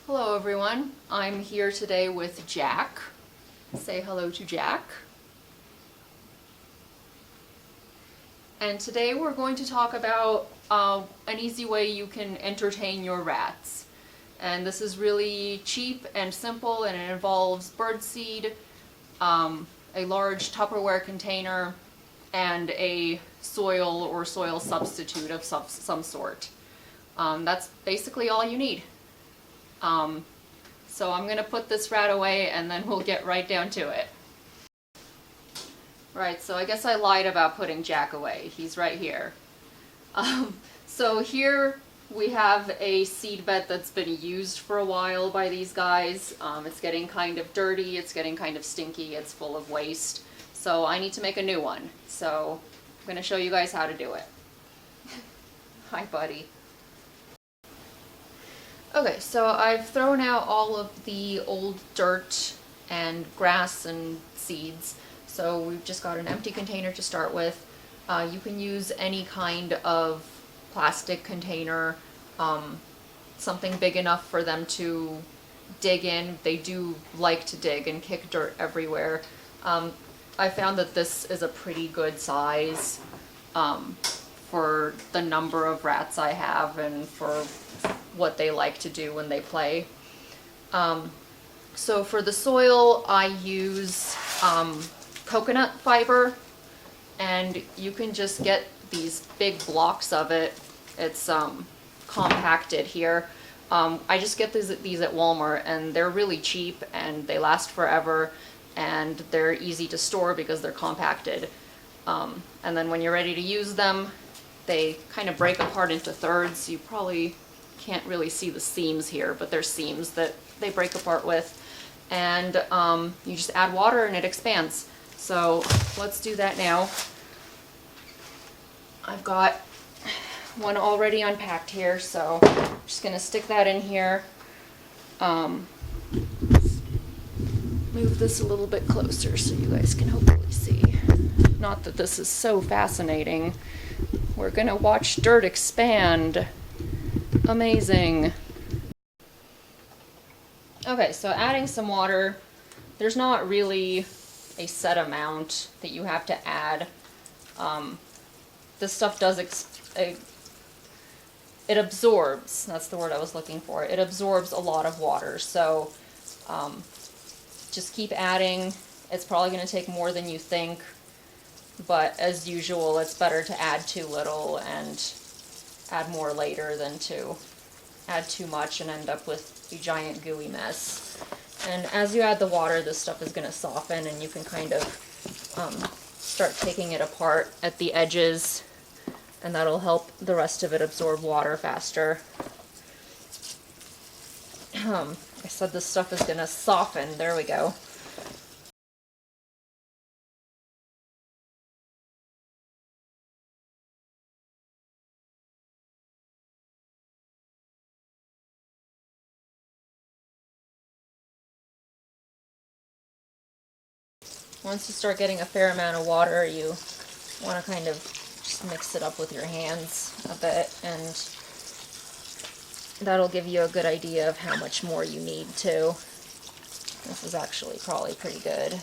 Hello everyone, I'm here today with Jack. Say hello to Jack. And today we're going to talk about an easy way you can entertain your rats. And this is really cheap and simple, and it involves birdseed, a large Tupperware container, and a soil or soil substitute of some sort. That's basically all you need. So I'm gonna put this rat away and then we'll get right down to it. Right, so I guess I lied about putting Jack away. He's right here. So here we have a seed bed that's been used for a while by these guys. It's getting kind of dirty, it's getting kind of stinky, it's full of waste. So I need to make a new one. So I'm gonna show you guys how to do it. Hi, buddy. Okay, so I've thrown out all of the old dirt and grass and seeds. So we've just got an empty container to start with. You can use any kind of plastic container, something big enough for them to dig in. They do like to dig and kick dirt everywhere. I found that this is a pretty good size for the number of rats I have and for what they like to do when they play. So for the soil, I use coconut fiber, and you can just get these big blocks of it. It's compacted here. I just get these at Walmart, and they're really cheap and they last forever, and they're easy to store because they're compacted. And then when you're ready to use them, they kind of break apart into thirds. You probably can't really see the seams here, but there's seams that they break apart with. And you just add water and it expands. So let's do that now. I've got one already unpacked here, so I'm just gonna stick that in here. Move this a little bit closer so you guys can hopefully see. Not that this is so fascinating. We're gonna watch dirt expand. Amazing. Okay, so adding some water. There's not really a set amount that you have to add. This stuff does, it absorbs, that's the word I was looking for. It absorbs a lot of water, so just keep adding. It's probably going to take more than you think, but as usual, it's better to add too little and add more later than to add too much and end up with a giant gooey mess. And as you add the water, this stuff is going to soften, and you can kind of start taking it apart at the edges, and that'll help the rest of it absorb water faster. I said this stuff is going to soften. There we go. Once you start getting a fair amount of water, you want to kind of just mix it up with your hands a bit, and that'll give you a good idea of how much more you need to. This is actually probably pretty good.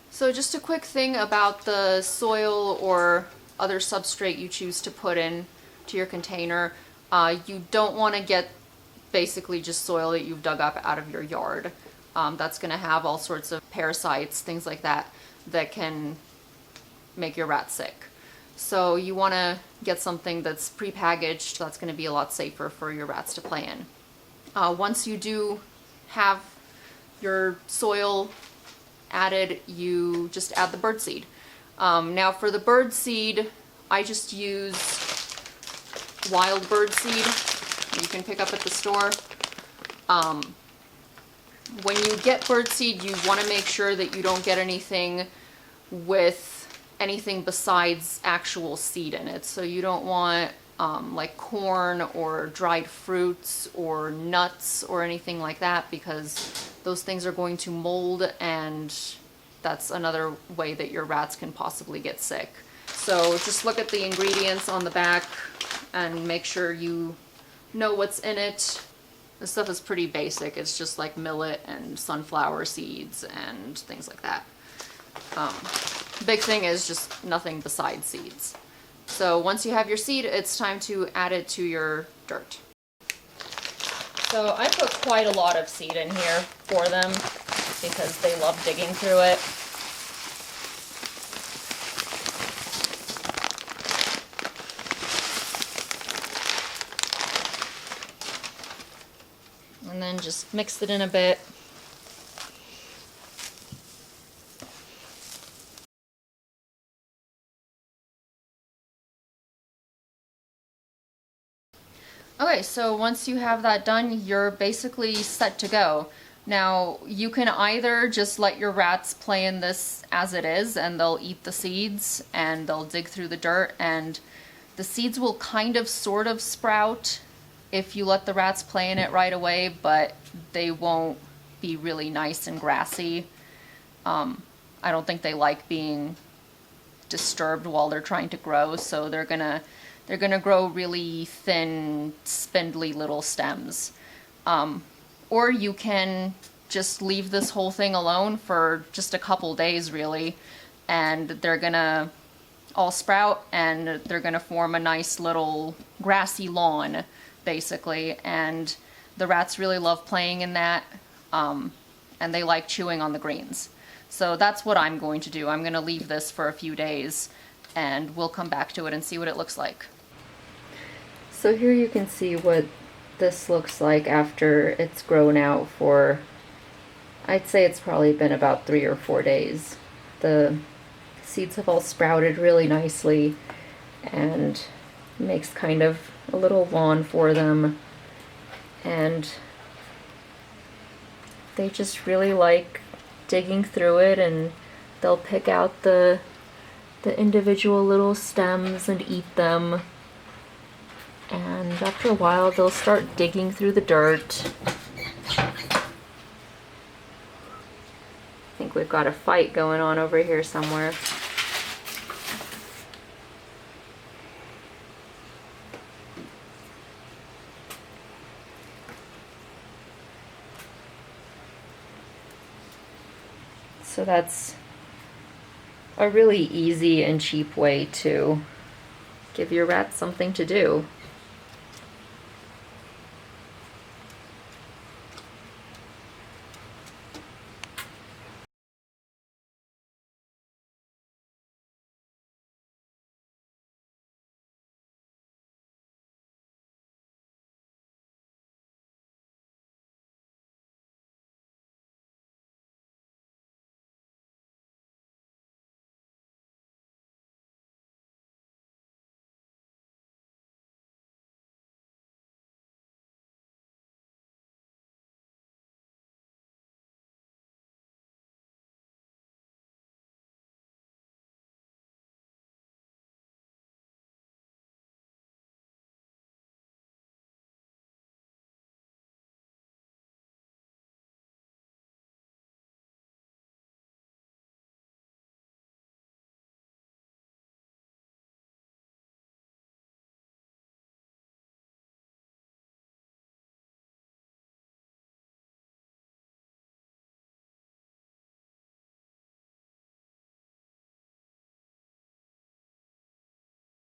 So just a quick thing about the soil or other substrate you choose to put in to your container. You don't want to get basically just soil that you've dug up out of your yard. That's going to have all sorts of parasites, things like that, that can make your rat sick. So you want to get something that's pre-packaged. That's going to be a lot safer for your rats to play in. Once you do have your soil added, you just add the birdseed. Now for the birdseed, I just use wild birdseed you can pick up at the store. When you get birdseed, you want to make sure that you don't get anything with anything besides actual seed in it. So you don't want like corn or dried fruits or nuts or anything like that, because those things are going to mold, and that's another way that your rats can possibly get sick. So just look at the ingredients on the back and make sure you know what's in it. This stuff is pretty basic. It's just like millet and sunflower seeds and things like that. Big thing is just nothing besides seeds. So once you have your seed, it's time to add it to your dirt. So I put quite a lot of seed in here for them because they love digging through it. And then just mix it in a bit. Okay, so once you have that done, you're basically set to go. Now, you can either just let your rats play in this as it is, and they'll eat the seeds, and they'll dig through the dirt, and the seeds will kind of sort of sprout if you let the rats play in it right away, but they won't be really nice and grassy. I don't think they like being disturbed while they're trying to grow, so they're gonna grow really thin, spindly little stems. Or you can just leave this whole thing alone for just a couple days, really, and they're gonna all sprout, and they're gonna form a nice little grassy lawn, basically, and the rats really love playing in that, and they like chewing on the greens. So that's what I'm going to do. I'm gonna leave this for a few days, and we'll come back to it and see what it looks like. So here you can see what this looks like after it's grown out for, I'd say it's probably been about 3 or 4 days. The seeds have all sprouted really nicely and makes kind of a little lawn for them, and they just really like digging through it, and they'll pick out the individual little stems and eat them. And after a while, they'll start digging through the dirt. I think we've got a fight going on over here somewhere. So that's a really easy and cheap way to give your rats something to do.